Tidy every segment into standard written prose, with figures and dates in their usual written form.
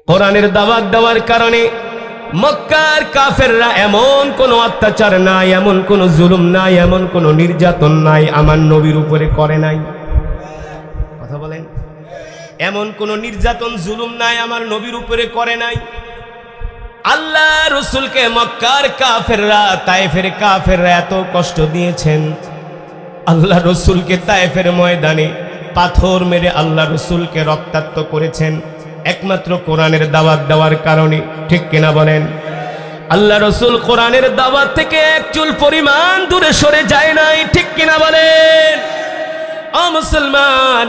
কোরআনের দাওয়াত দেওয়ার কারণে মক্কার কাফেররা এমন কোনো অত্যাচার নাই, এমন কোনো জুলুম নাই, এমন কোনো নির্যাতন নাই আমার নবীর উপরে করে নাই। কথা বলেন, এমন কোনো নির্যাতন জুলুম নাই আমার নবীর উপরে করে নাই। আল্লাহ রসুলকে মক্কার কাফেররা, তায়েফের কাফেররা এত কষ্ট দিয়েছেন। আল্লাহ রসুলকে তায়েফের ময়দানে পাথর মেরে আল্লাহ রসুলকে রক্তাক্ত করেছেন একমাত্র কোরআনের দাওয়াত দেওয়ার কারণে। ঠিক কিনা বলেন? আল্লাহ রসুল কোরআনের দাওয়াত থেকে এক চুল পরিমাণ দূরে সরে যায় নাই। ঠিক কিনা বলেন? ও মুসলমান,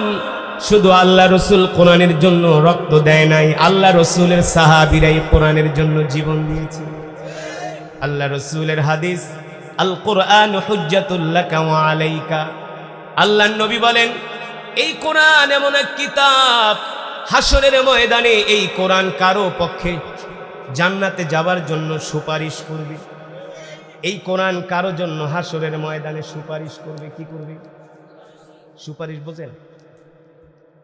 শুধু আল্লাহ রসুল কোরআনের জন্য রক্ত দেয় নাই, আল্লাহ রসুলের সাহাবীরাই কোরআনের জন্য জীবন দিয়েছে। আল্লাহ রসুলের হাদিস, আল কোরআন হুজ্জাতুল লাকা ওয়া আলাইকা। আল্লাহর নবী বলেন, এই কোরআন এমন এক কিতাব, হাসরের ময়দানে এই কোরআন কারো পক্ষে জান্নাতে যাবার জন্য সুপারিশ করবে। এই কোরআন কারো জন্য হাসরের ময়দানে সুপারিশ করবে। কি করবে? সুপারিশ বোঝেন?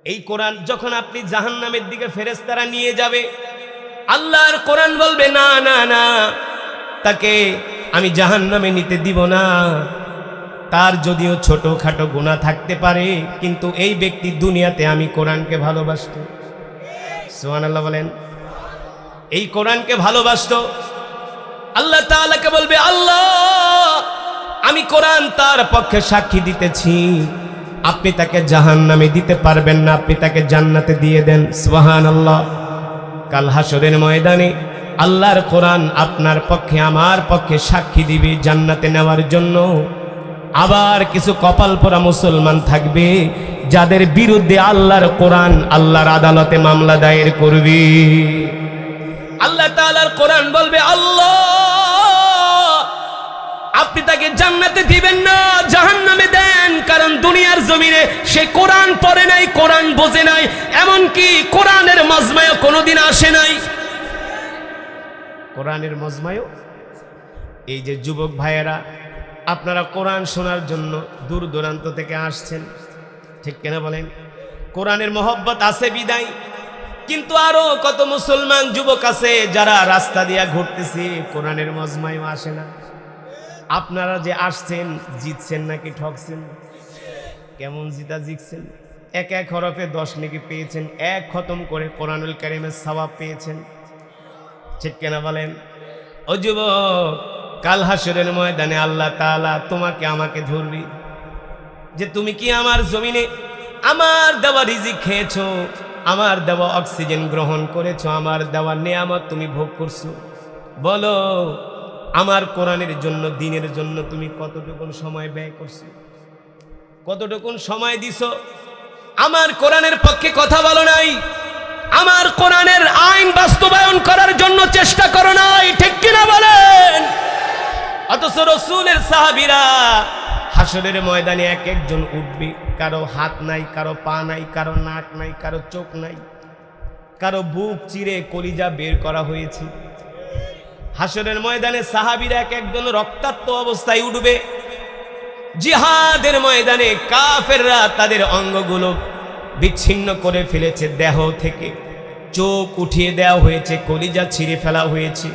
এই কোরআন যখন আপনি জাহান্নামের দিকে ফেরেশতারা নিয়ে যাবে, আল্লাহর কোরআন বলবে, না না না, তাকে আমি জাহান্নামে নিতে দিব না। তার যদিও ছোটখাটো গুনাহ থাকতে পারে, কিন্তু এই ব্যক্তি দুনিয়াতে আমি কোরআনকে ভালোবাসত। সুবহানাল্লাহ বলেন। এই কোরআনকে ভালোবাসত। আল্লাহ তাআলাকে বলবে, আল্লাহ আমি কোরআন তার পক্ষে সাক্ষী দিতেছি, আপনি তাকে জাহান্নামে দিতে পারবেন না, আপনি তাকে জান্নাতে দিয়ে দেন। সুবহানাল্লাহ। কাল হাসরের ময়দানে আল্লাহর কোরআন আপনার পক্ষে আমার পক্ষে সাক্ষী দিবে জান্নাতে নেওয়ার জন্য। আবার কিছু কপাল পোড়া মুসলমান থাকবে যাদের বিরুদ্ধে আল্লাহর কোরআন আল্লাহর আদালতে মামলা দায়ের করবে। আল্লাহ তাআলার কোরআন বলবে, আল্লাহ আপনি তাকে জান্নাতে দিবেন না, জাহান্নামে দেন। কারণ দুনিয়ার জমিনে সে কোরআন পড়ে নাই, কোরআন বোঝে নাই, এমনকি কোরআনের মজমায়ও কোনোদিন আসে নাই। কোরআনের মজমায়ও, এই যে যুবক ভাইয়েরা আপনারা কোরআন শোনার জন্য দূর দূরান্ত থেকে আসছেন, ঠিক কিনা বলেন? কোরআনের মহব্বত আছে বিদায়। কিন্তু আরো কত মুসলমান যুবক আছে যারা রাস্তা দিয়া ঘুরতেছে, কোরআনের মজমায়ও আসে না। আপনারা যে আসছেন, জিতছেন নাকি ঠকছেন? কেমন জিতা জিতছেন? এক এক হরফে 10 নেকি পেয়েছেন, এক খতম করে কোরআনুল কারীমের সওয়াব পেয়েছেন। ঠিক কিনা বলেন? ও যুবক, কাল হাসরের ময়দানে আল্লাহ তাআলা তোমাকে আমাকে ধরবি যে তুমি কি আমার জমিনে আমার দেওয়া রিজিক খেয়েছো, আমার দেওয়া অক্সিজেন গ্রহণ করেছো, আমার দেওয়া নেয়ামত তুমি ভোগ করছো। বলো, আমার কোরআনের জন্য, দ্বীনের জন্য তুমি কতটুকুন সময় ব্যয় করছো, কতটুকুন সময় দিছো? আমার কোরআনের পক্ষে কথা বলো নাই, আমার কোরআনের আইন বাস্তবায়ন করার জন্য চেষ্টা করো নাই। ঠিক কিনা বলেন? অথচ রাসূলের সাহাবীরা হাসরের ময়দানে এক একজন উঠবে, কারো হাত নাই, কারো পা নাই, কারো নাক নাই, কারো চোখ নাই, কারো বুক চিরে কলিজা বের করা হয়েছে। হাসরের ময়দানে সাহাবীরা এক একজন রক্তাক্ত অবস্থায় উঠবে। জিহাদের ময়দানে কাফেররা তাদের অঙ্গগুলো বিচ্ছিন্ন করে ফেলেছে, দেহ থেকে চোখ উঠিয়ে দেওয়া হয়েছে, কলিজা ছিঁড়ে ফেলা হয়েছে।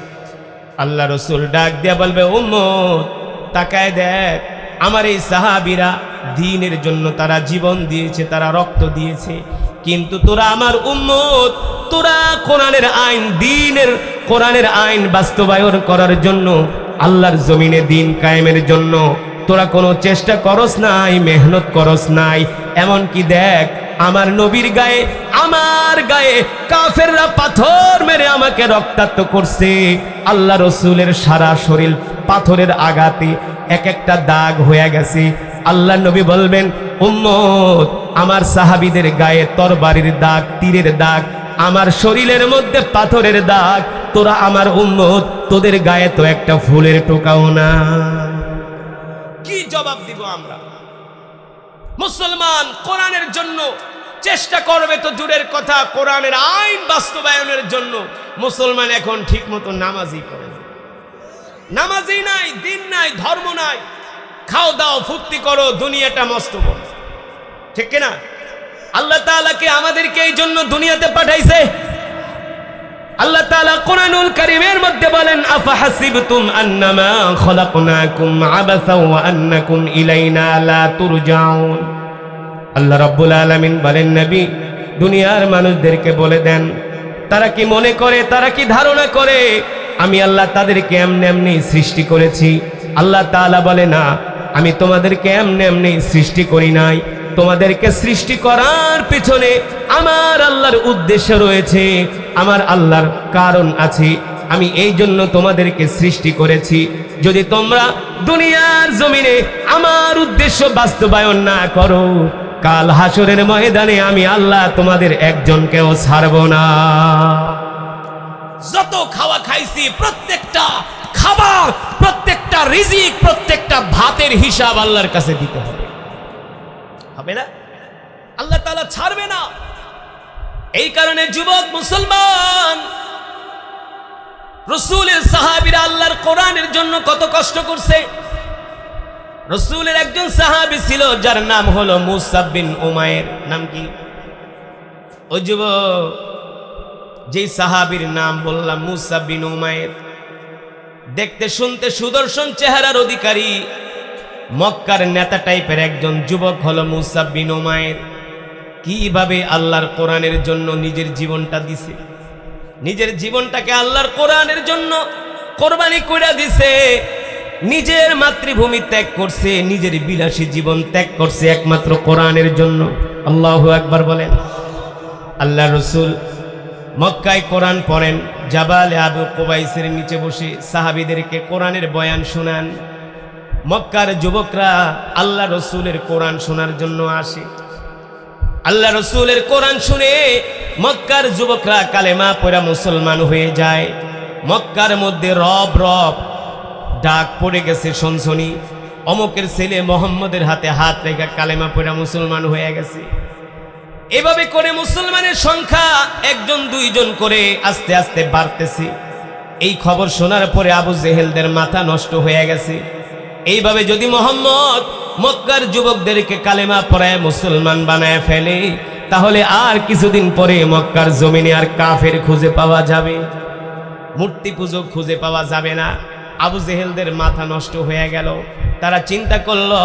আল্লাহ রসুল ডাক দিয়া বলবে, উম্মত তাকায় দেখ, আমার এই সাহাবীরা দ্বীনের জন্য তারা জীবন দিয়েছে, তারা রক্ত দিয়েছে, কিন্তু তোরা আমার উম্মত, তোরা কোরআনের আইন, দ্বীনের কোরআনের আইন বাস্তবায়ন করার জন্য, আল্লাহর জমিনে দ্বীন কায়েমের জন্য তোরা কোনো চেষ্টা করস নাই, মেহনত করস নাই। এমনকি দেখ, আমার নবীর গায়ে, আমার গায়ে কাফেররা পাথর মেরে আমাকে রক্তাক্ত করছে। আল্লাহ রসুলের সারা শরীর পাথরের আঘাতে এক একটা দাগ হয়ে গেছে। আল্লাহ নবী বলবেন, উম্মত আমার সাহাবীদের গায়ে তরবারির দাগ, তীরের দাগ, আমার শরীরের মধ্যে পাথরের দাগ, তোরা আমার উম্মত, তোদের গায়ে তো একটা ফুলের টোকাও না। কি জবাব দিব আমরা? মুসলমান কোরআনের জন্য চেষ্টা করবে তো দূরের কথা, কোরআনের আইন বাস্তবায়নের জন্য মুসলমান এখন ঠিক মতো নামাজই করে না। নামাজই নাই, দিন নাই, ধর্ম নাই, খাও দাও ফুর্তি করো, দুনিয়াটা মস্ত বড়। ঠিক কিনা? আল্লাহ তাআলা কে আমাদেরকে এই জন্য দুনিয়াতে পাঠাইছে। আল্লাহ তাআলা কোরআনুল কারীমের মধ্যে বলেন আফাহাসিবতুম আন্নামা খলাকনাকুম আবাসা ওয়া আন্নাকুম ইলাইনা লা তুরজাউন। আল্লাহ রাব্বুল আলামিন বলেন নবী দুনিয়ার মানুষদেরকে বলে দেন তারা কি মনে করে, তারা কি ধারণা করে আমি আল্লাহ তাদেরকে এমনি এমনি সৃষ্টি করেছি। আল্লাহ তাআলা বলে না, আমি তোমাদেরকে এমনি এমনি সৃষ্টি করি নাই, তোমাদেরকে সৃষ্টি করার পিছনে আমার আল্লাহর উদ্দেশ্য রয়েছে, আমার আল্লাহর কারণ আছে। আমি এই জন্য তোমাদেরকে সৃষ্টি করেছি। যদি তোমরা দুনিয়ার জমিনে আমার উদ্দেশ্য বাস্তবায়ন না করো, কাল হাসরের ময়দানে আমি আল্লাহ তোমাদের একজনকেও ছাড়ব না। যত খাওয়া খাইছি প্রত্যেকটা খাবার, প্রত্যেকটা রিজিক, প্রত্যেকটা ভাতের হিসাব আল্লাহর কাছে দিতে হবে, হবে না? আল্লাহ তাআলা ছাড়বে না। এই কারণে যুবক মুসলমান, রাসূলের সাহাবীরা আল্লাহর কোরআনের জন্য কত কষ্ট করছে। রাসূলের একজন সাহাবী ছিল যার নাম হলো মুসাব বিন উমাইর। নাম কি? ও যুবক, যেই সাহাবীর নাম বললাম মুসাব বিন উমাইর, দেখতে শুনতে সুদর্শন চেহারার অধিকারী, মক্কার নেতা টাইপের একজন যুবক হলো মুসাব বিন উমাইর। কিভাবে আল্লাহর কোরআনের জন্য নিজের জীবনটা দিছে, নিজের জীবনটাকে আল্লাহর কোরআনের জন্য কোরবানি করে দিছে। নিজের মাতৃভূমি ত্যাগ করছে, নিজের বিলাসী জীবন ত্যাগ করছে একমাত্র কোরআনের জন্য। আল্লাহু আকবার বলেন। আল্লাহ রসুল মক্কায় কোরআন পড়েন, জাবালে আবু কুবাইসের নিচে বসে সাহাবীদেরকে কোরআনের বয়ান শোনান। মক্কার যুবকরা আল্লাহ রসুলের কোরআন শোনার জন্য আসে। আল্লাহ রসুলের কোরআন শুনে মক্কার যুবকরা কালেমা পড়া মুসলমান হয়ে যায়। মক্কার মধ্যে রব রব ডাক পড়ে গেছে, সনসনি, অমুকের ছেলে মোহাম্মদের হাতে হাত রেখে কালেমা পড়া মুসলমান হয়ে গেছে। এভাবে করে মুসলমানের সংখ্যা একজন দুইজন করে আস্তে আস্তে বাড়তেছে। এই খবর শোনার পরে আবু জেহেলদের মাথা নষ্ট হয়ে গেছে। এইভাবে যদি মোহাম্মদ মক্কার যুবকদেরকে কালেমা পড়ায় মুসলমান বানায় ফেলে, তাহলে আর কিছুদিন পরে মক্কার জমিনে আর কাফের খুঁজে পাওয়া যাবে, মূর্তি পূজক খুঁজে পাওয়া যাবে না। আবু জেহেলদের মাথা নষ্ট হয়ে গেল। তারা চিন্তা করলো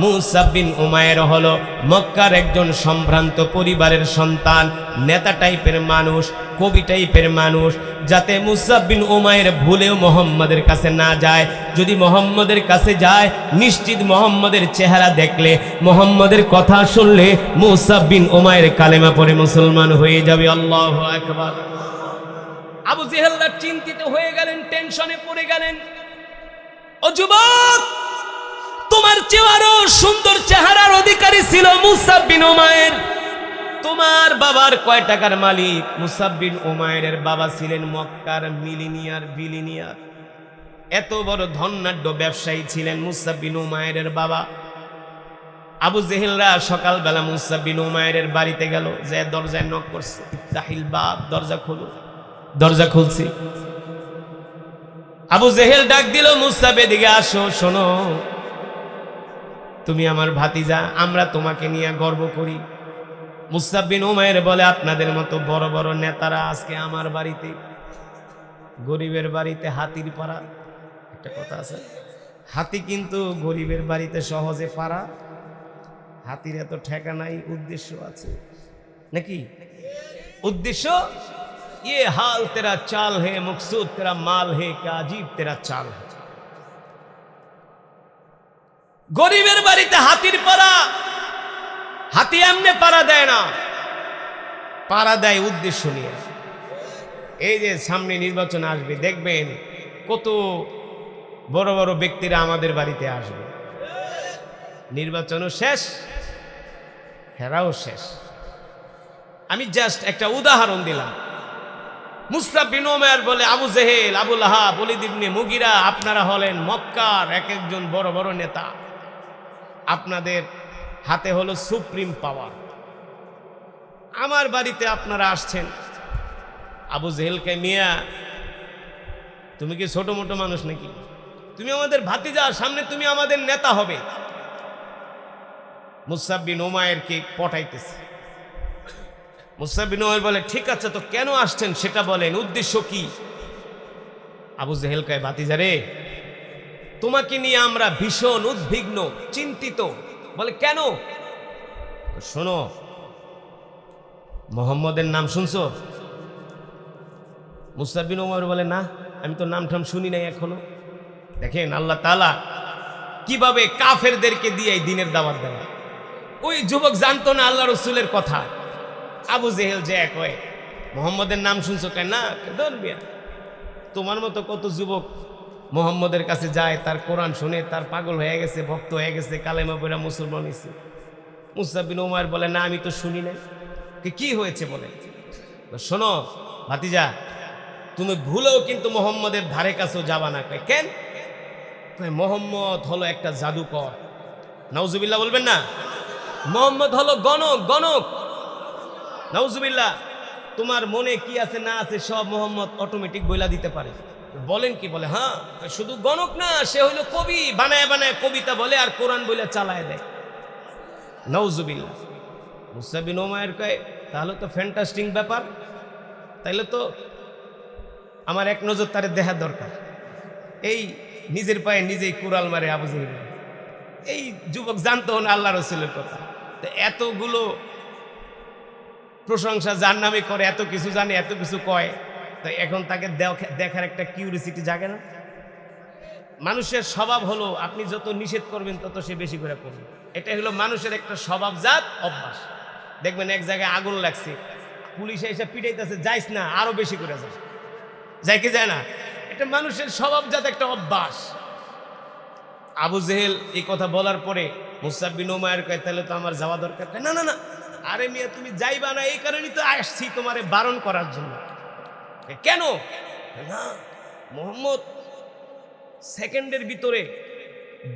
মুসাব বিন উমাইর হলো মক্কার একজন সম্ভ্রান্ত পরিবারের সন্তান, নেতা টাইপের মানুষ, কবি টাইপের মানুষ, যাতে মুসাব বিন উমাইর ভুলেও মোহাম্মদের কাছে না যায়। যদি মোহাম্মদের কাছে যায়, নিশ্চিত মোহাম্মদের চেহারা দেখলে, মোহাম্মদের কথা শুনলে মুসাব বিন উমাইর কালেমা পড়ে মুসলমান হয়ে যাবে। আল্লাহু আকবার। আবু জেহেলরা চিন্তিত হয়ে গেলেন, টেনশনে পড়ে গেলেন। ও যুবক, তোমার চেয়ে আরো সুন্দর চেহারার অধিকারী ছিল মুসাব বিন উমাইর। তোমার বাবার কয় টাকার মালিক? মুসাব বিন উমাইরের বাবা ছিলেন মক্কার বিলিনিয়ার। এত বড় ধনাঢ্য ব্যবসায়ী ছিলেন মুসাব বিন উমাইরের বাবা। আবু জেহেলরা সকালবেলা মুসাব বিন উমাইরের বাড়িতে গেল, যে দরজায় নক করছে, ইফতাহিল বাব, দরজা খোলো। দরজা খুলছি। আবু জেহেল ডাক দিল, মুসাব এদিকে আসো, শোনো, তুমি আমার ভাতিজা, আমরা তোমাকে নিয়ে গর্ব করি। মুসাব বিন উমাইর বলে, আপনাদের মতো বড় বড় নেতারা আজকে আমার বাড়িতে, গরিবের বাড়িতে হাতির পাড়া। একটা কথা আছে, হাতি কিন্তু গরিবের বাড়িতে সহজে পাড়া, হাতির এত ঠেকা নাই, উদ্দেশ্য আছে নাকি? উদ্দেশ্য, ये हाल तेरा चाल है, मकसूद तेरा माल है, क्या अजीब तेरा चाल है। গরিবের বাড়িতে হাতির পাড়া, হাতি এমনি পাড়া দেয় না, পাড়া দেয় উদ্দেশ্য নিয়ে। এই যে সামনে নির্বাচন আসবে, দেখবেন কত বড় বড় ব্যক্তিরা আমাদের বাড়িতে আসবে। নির্বাচনও শেষ, হেরাও শেষ। আমি জাস্ট একটা উদাহরণ দিলাম। মুসাব বিন উমাইর বলে, আবু জেহেল, আবু লাহাব, ওলীদ ইবনে মুগিরা, আপনারা হলেন মক্কার এক একজন বড় বড় নেতা, আপনাদের হাতে হলো সুপ্রিম পাওয়ার, আমার বাড়িতে আপনারা আসছেন। আবু জেহেলকে, মিয়া তুমি কি ছোট মোটো মানুষ নাকি? তুমি আমাদের ভাতিজার সামনে তুমি আমাদের নেতা হবে। মুসাব বিন উমাইরকে পটাইতেছে। মুসা বিন উমাইর বলে, ঠিক আছে, তো কেন আসছেন সেটা বলেন, উদ্দেশ্য কি? আবু জেহেল কয়, ভাতিজা রে, তোমাকে নিয়ে আমরা ভীষণ উদ্বিগ্ন, চিন্তিত। বলে, কেন? শোনো, মোহাম্মদের নাম শুনছো? মুসা বিন উমাইর বলে, না, আমি তো নাম টাম শুনি নাই এখনো। দেখেন আল্লাহ তাআলা কিভাবে কাফেরদেরকে দিয়ে এই দিনের দাওয়াত দেয়। ওই যুবক জানতো না আল্লাহ রসুলের কথা। আবু জেহেল যে এক হয়, মোহাম্মদের নাম শুনছো? কেন না, ধরবিয়া। তোমার মতো কত যুবক মোহাম্মদের কাছে যায়, তার কোরআন শুনে তার পাগল হয়ে গেছে, ভক্ত হয়ে গেছে, কালেমা পড়া মুসলমান হয়েছে। মুসা বিন উমাইর বলে, না, আমি তো শুনি নাই। কি হয়েছে বলে? শোনো ভাতিজা, তুমি ভুলেও কিন্তু মোহাম্মদের ধারে কাছেও যাবা না। কেন? মোহাম্মদ হলো একটা জাদুকর। নাউজুবিল্লাহ বলবেন না? মোহাম্মদ হলো গণক, গণক। নাউজুবিল্লাহ। তোমার মনে কি আছে না আছে সব মোহাম্মদ অটোমেটিক বইলা দিতে পারে। বলেন কি? বলে, হ্যাঁ, শুধু গণক না, সে হইলো কবি, বানায় বানায় কবিতা বলে আর কোরআন বইলা চালায় দেয়। নাউজুবিল্লাহ। মুসা বিন উমাইর কয়, তাহলে তো ফ্যান্টাস্টিক ব্যাপার, তাইলে তো আমার এক নজর তারে দেখা দরকার। এই নিজের পায়ে নিজেই কুড়াল মারে আবু জেহেল। এই যুবক জানতো না আল্লাহ রসুলের কথা, তো এতগুলো প্রশংসা যার নামে করে, এত কিছু জানে, এত কিছু কয়, তো এখন তাকে দেখার একটা কিউরিসিটি জাগে না? মানুষের স্বভাব হলো আপনি যত নিষেধ করবেন তত সে বেশি করে করবে। এটা হলো মানুষের একটা স্বভাবজাত অভ্যাস। দেখবেন এক জায়গায় আগুন লাগছে, পুলিশ এসে পিটাইতেছে, যাইস না, আরো বেশি করে যায়, যায় কি যায় না? এটা মানুষের স্বভাবজাত একটা অভ্যাস। আবু জেহেল এই কথা বলার পরে মুসা বিন উমাইর কয়, তাহলে তো আমার যাওয়া দরকার। না না না, আরে মিয়া, তুমি যাইবা না, এই কারণেই তো আসছি তোমারে বারণ করার জন্য। কেন? না, মোহাম্মদ সেকেন্ডের ভিতরে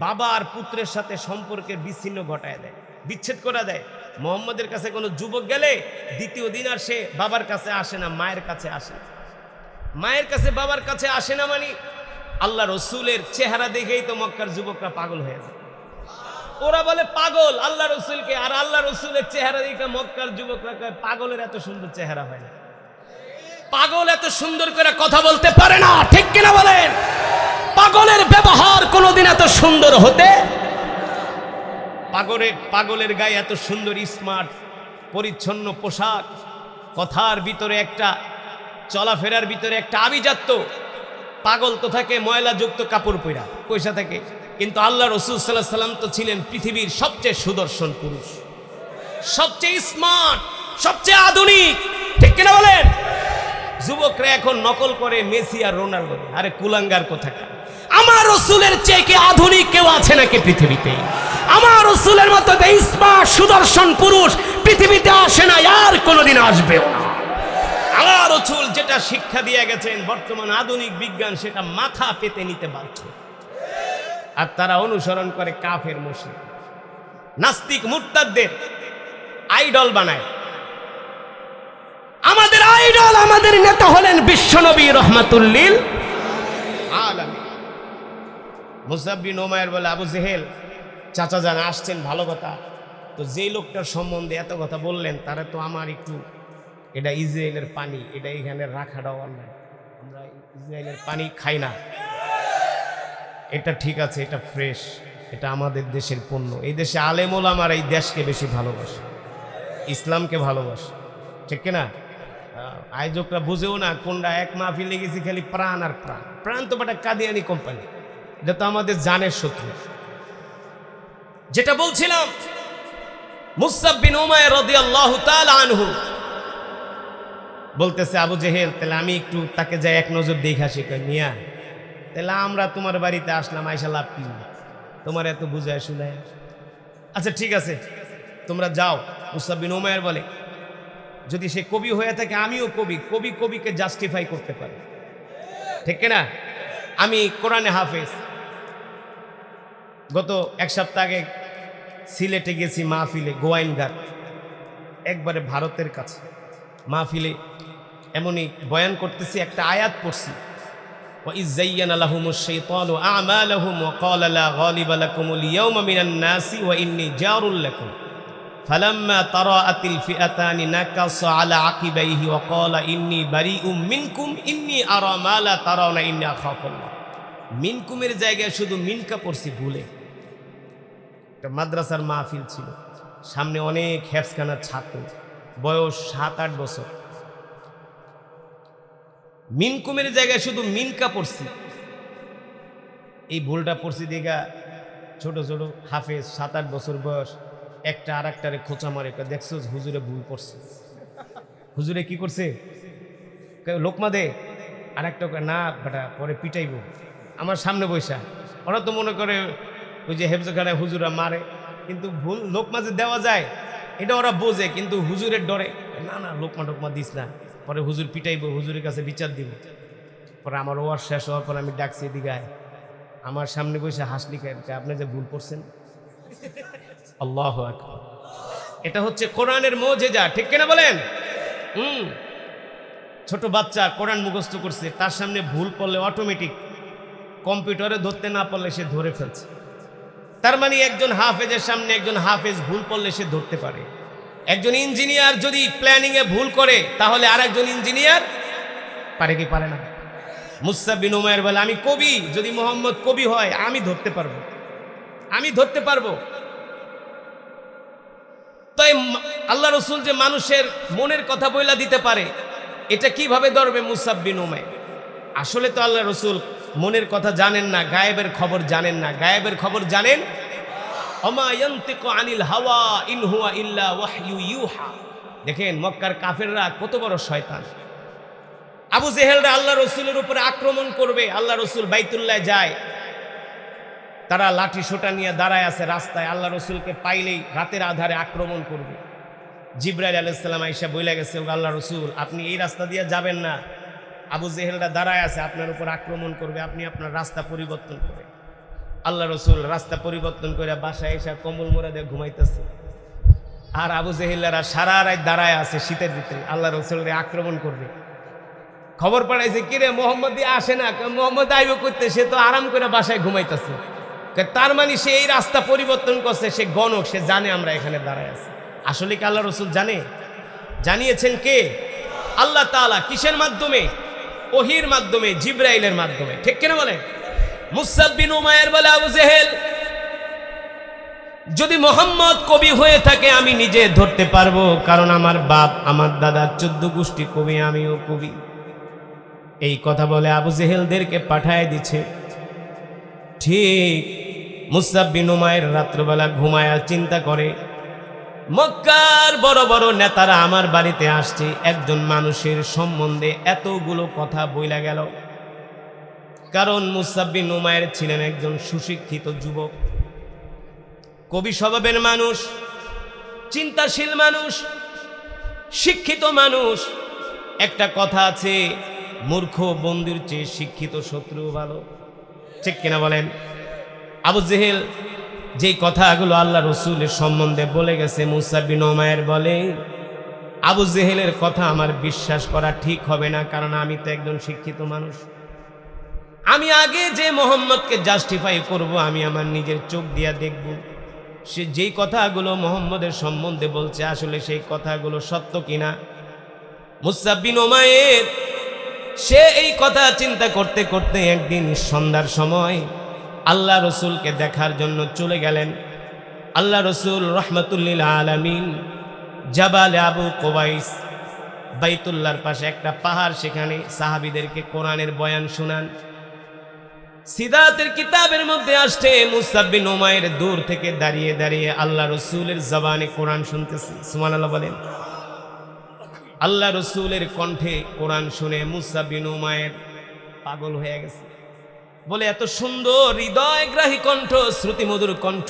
বাবা আর পুত্রের সাথে সম্পর্কের বিচ্ছিন্ন ঘটায় দেয়, বিচ্ছেদ করে দেয়। মোহাম্মদের কাছে কোনো যুবক গেলে দ্বিতীয় দিন আর সে বাবার কাছে আসে না, মায়ের কাছে আসে। মায়ের কাছে বাবার কাছে আসে না, মানে আল্লাহ রসুলের চেহারা দেখেই তো মক্কার যুবকরা পাগল হয়ে যায়। ওরা বলে পাগল আল্লাহ রসুলকে, আর আল্লাহ রসুলের চেহারা দেখে মক্কার যুবকরা কয়, পাগলের এত সুন্দর চেহারা হয় না, পাগল এত সুন্দর করে কথা বলতে পারে না। ঠিক কিনা বলেন? পাগলের ব্যবহার কোনোদিন এত সুন্দর হতে, পাগলের গায়ে এত সুন্দর স্মার্ট পরিচ্ছন্ন পোশাক, কথার ভিতরে একটা, চলাফেরার ভিতরে একটা আভিজাত্য। পাগল তো থাকে ময়লাযুক্ত কাপড় পরা, পয়সা থাকে। কিন্তু আল্লাহ রসুল সাল্লাল্লাহু আলাইহি সাল্লাম তো ছিলেন পৃথিবীর সবচেয়ে সুদর্শন পুরুষ, সবচেয়ে স্মার্ট, সবচেয়ে আধুনিক। ঠিক কিনা বলেন? যুবকরা এখন নকল করে মেসি আর রোনাল্ডো। আরে কুলাঙ্গার কোথাকার! আমার রসুলের চেয়ে কি আধুনিক কেউ আছে নাকি পৃথিবীতে? আমার রসুলের মতো স্মার্ট সুদর্শন পুরুষ পৃথিবীতে আসে না, আর কোনোদিন আসবেও না। আল্লাহ রসুল যেটা শিক্ষা দিয়ে গেছেন, বর্তমান আধুনিক বিজ্ঞান সেটা মাথা পেতে নিতে বাধ্য, আর তারা অনুসরণ করে কাফের মুশরিক নাস্তিক মুরতাদদের আইডল বানায়। আমাদের আইডল, আমাদের নেতা হলেন বিশ্বনবী রাহমাতুল লিল আলামিন। মুসা বিন উমাইর বলে, আবু জেহেল চাচা জান আসছেন, ভালো কথা, তো যেই লোকটার সম্বন্ধে এত কথা বললেন, তারা তো আমার একটু, এটা ইসরায়েলের পানি, এটা এখানে রাখাটাও অন্যায়, আমরা ইসরায়েলের পানি খাই না, এটা ঠিক আছে, এটা ফ্রেশ, এটা আমাদের দেশের পণ্য। এই দেশে আলেম ওলামারা এই দেশকে বেশি ভালোবাসে, ইসলামকে ভালোবাসে। ঠিক কিনা? আয়োজকরা বুঝেও না কোনটা। এক মাহফিলে গেছি, খালি প্রাণ আর প্রাণ। প্রাণ তো একটা কাদিয়ানি কোম্পানি, এটা তো আমাদের জানের শত্রু। যেটা বলছিলাম, মুসআব বিন উমাইর রাদিয়াল্লাহু তাআলা আনহু বলতেছে, আবু জেহেল, তাহলে আমি একটু তাকে যাই এক নজর দেখে আসি। মিয়া, তাহলে আমরা তোমার বাড়িতে আসলাম, আইসা লাভ কি? তোমার এত বুঝায় শুনায়। আচ্ছা ঠিক আছে, তোমরা যাও। মুসআব বিন উমাইর বলে, যদি সে কবি হয়ে থাকে, আমিও কবি, কবি কবিকে জাস্টিফাই করতে পারে। ঠিক না? আমি কোরআনে হাফেজ। গত এক সপ্তাহ আগে সিলেটে গেছি মাহফিলে, গোয়াইনঘাট, একবারে ভারতের কাছে মাহফিলে। এমনই বয়ান করতেছি, একটা আয়াত পড়ছি, وَإِذْ زَيَّنَ لَهُمُ الشَّيْطَانُ أَعْمَالَهُمْ وَقَالَ لَا غَالِبَ لَكُمُ الْيَوْمَ مِنَ النَّاسِ وَإِنِّي جَارٌ لَكُمْ ফালাম্মা তারাআতিল ফিআতানি নাকাসা আলা আকিবাইহি ওয়া ক্বালা ইন্নী বারিউম মিনকুম ইন্নী আরা মা লা তারাউনা ইন্নী আখাফুল্লাহ। মিনকুমের জায়গায় শুধু মিনকা পড়ছি ভুলে। একটা মাদ্রাসার মাহফিল ছিল, সামনে অনেক হেফজখানার ছাত্র, বয়স 7-8 বছর। মিনকুমের জায়গায় শুধু মিনকা পড়ছি। এই ভুলটা পড়ছি দেখা ছোট ছোট হাফেজ 7-8 বছর বয়স একটা আর একটারে খোঁচা মারে, দেখছো হুজুরে ভুল পড়ছে। হুজুরে কি করছে? লোকমা দে। আর একটা না বেটা পরে পিটাইব। আমার সামনে বৈশা। ওরা তো মনে করে ওই যে হেফজখানায় হুজুরা মারে, কিন্তু ভুল লোকমা যে দেওয়া যায় এটা ওরা বোঝে, কিন্তু হুজুরের ডরে না না লোকমা টোকমা দিস না, পরে হুজুর পিটাইব, হুজুরের কাছে বিচার দিব। পরে আমার ওয়ার শেষ হওয়ার পর আমি ডাকছি দিঘায়, আমার সামনে বসে হাসলি খায়, আপনি যে ভুল করছেন। আল্লাহু আকবার। এটা হচ্ছে কোরআনের মুজিজা, ঠিক কিনা বলেন? ছোট বাচ্চা কোরআন মুখস্থ করছে, তার সামনে ভুল পড়লে অটোমেটিক কম্পিউটারে ধরতে না পারলে সে ধরে ফেলছে। তার মানে একজন হাফেজের সামনে একজন হাফেজ ভুল পড়লে সে ধরতে পারে। একজন ইঞ্জিনিয়ার যদি প্ল্যানিং এ ভুল করে তাহলে আরেকজন ইঞ্জিনিয়ার পারে কি পারে না? মুসআব বিন উমাইর বলে, আমি কবি, যদি মোহাম্মদ কবি হয় আমি ধরতে পারবো, আমি ধরতে পারবো। তাই আল্লাহ রসুল যে মানুষের মনের কথা বইলা দিতে পারে, এটা কিভাবে ধরবে মুসআব বিন উমাইর? আসলে তো আল্লাহ রসুল মনের কথা জানেন না, গায়েবের খবর জানেন না। গায়েবের খবর জানেন ওমা ইয়ানতিকু আনিল হাওয়া ইন হুয়া ইল্লা ওয়াহয়ু ইউহা। দেখেন মক্কার কাফেররা কত বড় শয়তান। আবু জেহেলরা আল্লাহ রসুলের উপরে আক্রমণ করবে, আল্লাহ রসুল বাইতুল্লাহ যায়, তারা লাঠি সোটা নিয়ে দাঁড়ায় আছে রাস্তায়, আল্লাহ রসুলকে পাইলেই রাতের আধারে আক্রমণ করবে। জিবরাইল আলাইহিস সালাম আয়েশা বইলা গেছে, আল্লাহ রসুল আপনি এই রাস্তা দিয়ে যাবেন না, আবু জেহেলরা দাঁড়ায় আছে, আপনার উপর আক্রমণ করবে, আপনি আপনার রাস্তা পরিবর্তন করে। আল্লাহ রসুল রাস্তা পরিবর্তন করে বাসায় এসে কম্বল মোড়া দিয়ে ঘুমাইতেছে, আর আবু জেহেলরা সারা রাত দাঁড়ায় আছে শীতের ভিতরে, আল্লাহ রসুলরে আক্রমণ করবে। খবর পাঠাইছে, কিরে মোহাম্মদ আসে না? মোহাম্মদ আইব করতে, সে তো আরাম করে বাসায় ঘুমাইতেছে। তার মানে সে এই রাস্তা পরিবর্তন করছে, সে গণক, সে জানে আমরা এখানে দাঁড়ায় আছি। আসলে কি আল্লাহ রসুল জানে? জানিয়েছেন কে? আল্লাহ তাআলা। কিসের মাধ্যমে? ওহির মাধ্যমে, জিবরাইলের মাধ্যমে, ঠিক কিনা বলেন? মুসআব বিন উমাইর বলে, আবু জেহেল যদি মোহাম্মদ কবি হয়ে থাকে আমি নিজে ধরতে পারবো, কারণ আমার বাপ আমার দাদা 14 গোষ্ঠী কবি, আমিও কবি। এই কথা বলে আবু জেহেলদেরকে পাঠায় দিচ্ছে। ঠিক মুসআব বিন উমাইর রাত্রবেলা ঘুমায়া চিন্তা করে, মক্কার বড় বড় নেতারা আমার বাড়িতে আসছে, একজন মানুষের সম্বন্ধে এতগুলো কথা বইলা গেল। কারণ মুসআব বিন উমাইর ছিলেন একজন সুশিক্ষিত যুবক, কবি স্বভাবের মানুষ, চিন্তাশীল মানুষ, শিক্ষিত মানুষ। একটা কথা আছে, মূর্খ বন্ধুর চেয়ে শিক্ষিত শত্রু ভালো, ঠিক কিনা বলেন? আবু জেহেল যেই কথাগুলো আল্লাহ রসুলের সম্বন্ধে বলে গেছে, মুসআব বিন উমাইর বলে, আবু জেহেলের কথা আমার বিশ্বাস করা ঠিক হবে না, কারণ আমি তো একজন শিক্ষিত মানুষ। আমি আগে যে মোহাম্মদকে জাস্টিফাই করব, আমি আমার নিজের চোখ দিয়া দেখব সে যেই কথাগুলো মোহাম্মদের সম্বন্ধে বলছে আসলে সেই কথাগুলো সত্য কিনা। মুসআব বিন উমাইর সে এই কথা চিন্তা করতে করতে একদিন সন্ধ্যার সময় আল্লাহ রসুলকে দেখার জন্য চলে গেলেন। আল্লাহ রসুল রহমতুল্লিল আলামিন জাবালে আবু কুবাইস, বাইতুল্লাহর পাশে একটা পাহাড়, সেখানে সাহাবীদেরকে কোরআনের বয়ান শোনান। সিরাতের কিতাবের মধ্যে আসছে মুসআব বিন উমাইর দূর থেকে দাঁড়িয়ে দাঁড়িয়ে আল্লাহ রসুলের জবানে কোরআন শুনতেছে। সুবহানাল্লাহ বলেন। আল্লাহ রসুলের কণ্ঠে কোরআন শুনে মুসআব বিন উমাইর পাগল হয়ে গেছে। বলে, এত সুন্দর হৃদয়গ্রাহী কণ্ঠ, শ্রুতিমধুর কণ্ঠ,